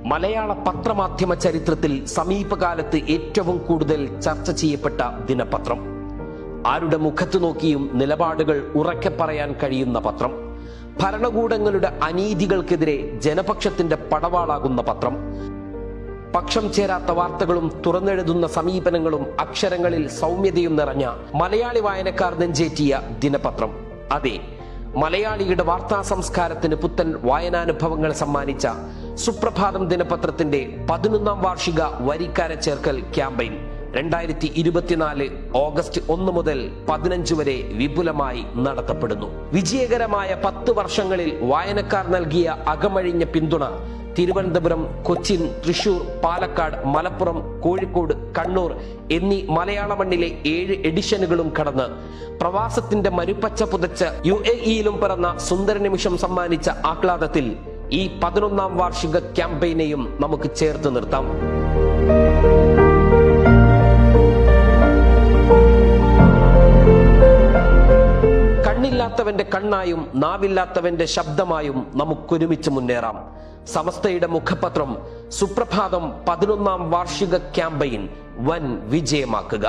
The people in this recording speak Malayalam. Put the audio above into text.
മലയാള പത്രമാധ്യമ ചരിത്രത്തിൽ സമീപകാലത്ത് ഏറ്റവും കൂടുതൽ ചർച്ച ചെയ്യപ്പെട്ട ദിനപത്രം. ആരുടെ മുഖത്ത് നോക്കിയും നിലപാടുകൾ ഉറക്കെ പറയാൻ കഴിയുന്ന പത്രം. ഭരണകൂടങ്ങളുടെ അനീതികൾക്കെതിരെ ജനപക്ഷത്തിന്റെ പടവാളാകുന്ന പത്രം. പക്ഷം ചേരാത്ത വാർത്തകളും തുറന്നെഴുതുന്ന സമീപനങ്ങളും അക്ഷരങ്ങളിൽ സൗമ്യതയും നിറഞ്ഞ മലയാളി വായനക്കാർ നെഞ്ചേറ്റിയ ദിനപത്രം. അതെ, മലയാളിയുടെ വാർത്താ സംസ്കാരത്തിന് പുത്തൻ വായനാനുഭവങ്ങൾ സമ്മാനിച്ച സുപ്രഭാതം ദിനപത്രത്തിന്റെ 11ാം വാർഷിക വരിക്കാരെ ചേർക്കൽ ക്യാമ്പയിൻ 2024 ഓഗസ്റ്റ് 1 മുതൽ 15 വരെ വിപുലമായി നടത്തപ്പെടുന്നു. വിജയകരമായ 10 വർഷങ്ങളിൽ വായനക്കാർ നൽകിയ അകമഴിഞ്ഞ പിന്തുണ തിരുവനന്തപുരം, കൊച്ചിൻ, തൃശൂർ, പാലക്കാട്, മലപ്പുറം, കോഴിക്കോട്, കണ്ണൂർ എന്നീ മലയാള മണ്ണിലെ 7 എഡിഷനുകളും കടന്ന് പ്രവാസത്തിന്റെ മരുപ്പച്ച പുതച്ച UAE-യിലും പിറന്ന സുന്ദര നിമിഷം സമ്മാനിച്ച ആഹ്ലാദത്തിൽ ഈ 11ാം വാർഷിക ക്യാമ്പയിനെയും നമുക്ക് ചേർത്ത് നിർത്താം. കണ്ണില്ലാത്തവന്റെ കണ്ണായും നാവില്ലാത്തവന്റെ ശബ്ദമായും നമുക്കൊരുമിച്ച് മുന്നേറാം. സമസ്തയുടെ മുഖപത്രം സുപ്രഭാതം 11ാം വാർഷിക ക്യാമ്പയിൻ വൻ വിജയമാക്കുക.